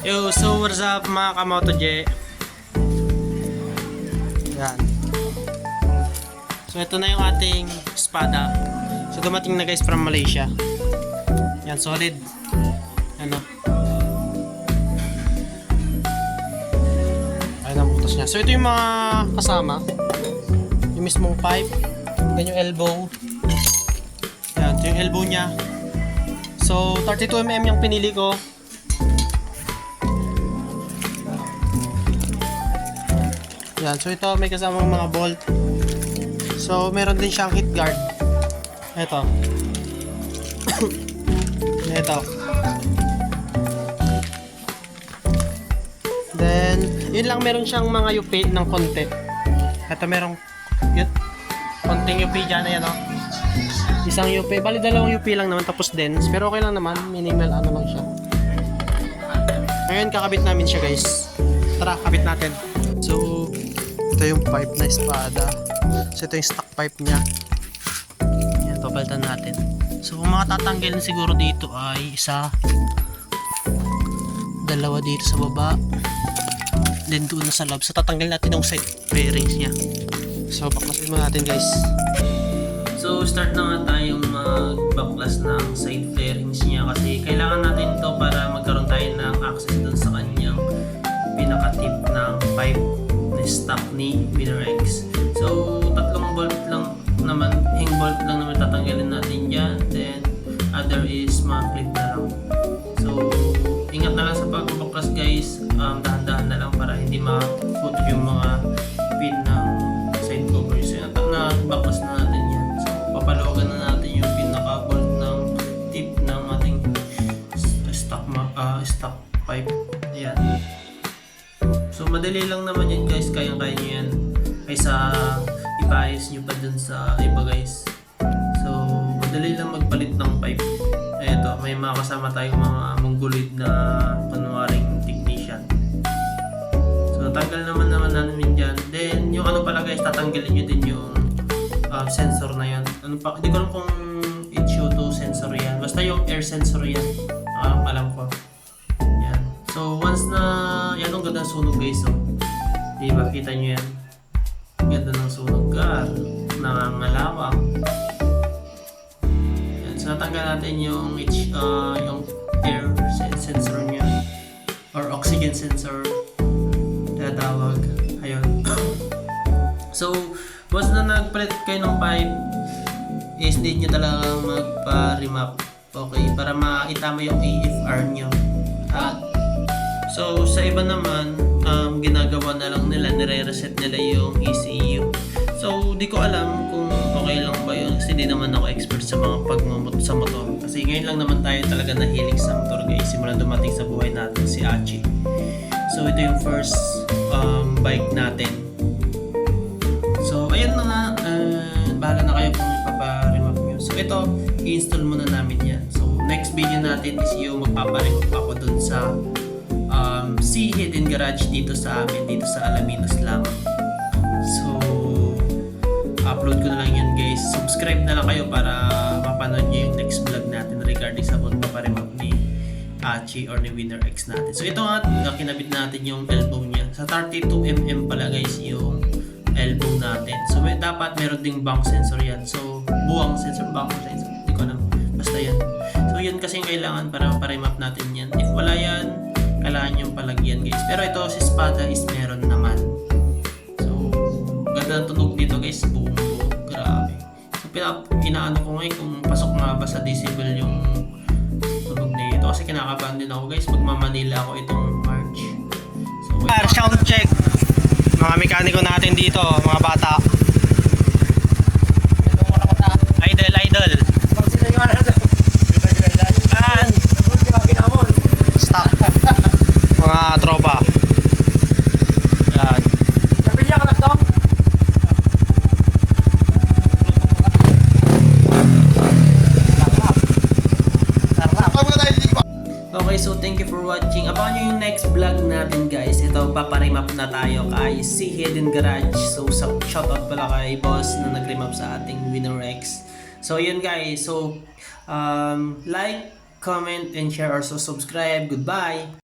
Yo, so what's up mga kamoto J? Yan. So ito na yung ating espada. So dumating na guys from Malaysia. Yan, solid. Ano? Ayun ang butas niya. So ito yung mga kasama. Yung mismong pipe. Yan yung elbow. Yan, ito yung elbow niya. So 32mm yung pinili ko. Yan, so ito may kasamang mga bolt. So meron din siyang heat guard. Ito. Ito. Then, yun lang, meron siyang mga yupi ng konti. Ito merong yun, konting yupi dyan, ayan o. Isang yupi, bali dalawang yupi lang naman, tapos dense. Pero okay lang naman, minimal ano lang siya. Ngayon, kakabit namin siya guys. Tara, kabit natin. So, ito yung pipe na espada. So, ito yung stock pipe niya. Yan, papalitan natin. So, kung mga tatanggalin siguro dito ay isa, dalawa dito sa baba, then doon na sa loob. So, tatanggalin natin yung side bearings niya. So, baklasin mo natin guys. So, start na nga tayong magbaklas ng side bearings niya kasi kailangan natin ito para magkaroon tayo ng access doon sa kanyang pinaka-tip ng pipe na stock ni WinnerX. So, tatlong bolt lang naman, hing bolt lang naman tatanggalin natin dyan. Then, other is mga clip na lang. So, ingat na lang sa pagbabaklas guys. Dahan-dahan na lang para hindi maputol yung mga pin ng side cover. So, na-baklas na natin yan. So, papalawagan na natin yung pinaka-bolt ng tip ng ating stock pipe. Ayan. So, madali lang naman yan guys. Kayang-kaya nyo yan. Kaysa ipaayos nyo pa dun sa iba guys. So, madali lang magpalit ng pipe. Eto, may mga kasama tayong mga mongoloid na kunwaring technician. So, tanggal naman namin dyan. Then, yung ano pala guys, tatanggalin nyo din yung sensor na yan. Ano pa, hindi ko alam kung HO2 sensor yan. Basta yung air sensor yan. Alam ko. Yan. So, once na, yan ang ganda ng sunog guys. So, diba, kita nyo yan. Ganda ng sunog. Nangangalawang. Yan. So, natanggal natin yung air sensor niya. Or oxygen sensor. Tinatawag. Ayun. So, once na nagpalit kayo ng pipe, is need nyo talagang magpa-remap. Okay? Para maitama yung AFR nyo. So, sa iba naman, ginagawa na lang nila, nire-reset nila yung ECU. So, di ko alam kung okay lang ba yun kasi di naman ako expert sa mga pagmumot sa motor. Kasi ngayon lang naman tayo talaga nahilig sa motor guys. Simulan dumating sa buhay natin si Achi. So, ito yung first bike natin. So, ayun na nga. Bahala na kayo kung ipapa-remap nyo. So, ito, i-install muna namin yan. So, next video natin is yung magpaparemap ako dun sa si Hidden Garage dito sa amin, dito sa Alaminos lang. So, upload ko na lang yun guys. Subscribe na lang kayo para mapanood nyo yung next vlog natin regarding sa pagpaparemap ni Achi or ni WinnerX natin. So, ito nga, kinabit natin yung elbow niya. Sa 32mm pala guys yung elbow natin. So, dapat meron ding bank sensor yan. So, buwang sensor, bank sensor. Hindi ko alam. Basta yan. So, yun kasi yung kailangan para maparemap natin yan. If wala yan, kailangan yung palagyan guys. Pero ito si espada is meron naman. So, ganda ng tunog dito guys. Buong. Grabe. So, inaano ko ngayon kung pasok nga ba sa decibel yung tunog nito. Kasi kinakabahan din ako guys. Magmamanila ako itong March. So, shout check. Mga mekaniko natin dito. Mga bata. Idol. Stop. Mga tropa. Yan. Napilya ka na ito? Okay, so thank you for watching. Abangan nyo yung next vlog natin guys. Ito, paparemap na tayo kay si Hidden Garage. So, shoutout pala kay boss na nag-remap sa ating WinnerX. So, yun guys. So, like, comment, and share. Also, subscribe. Goodbye!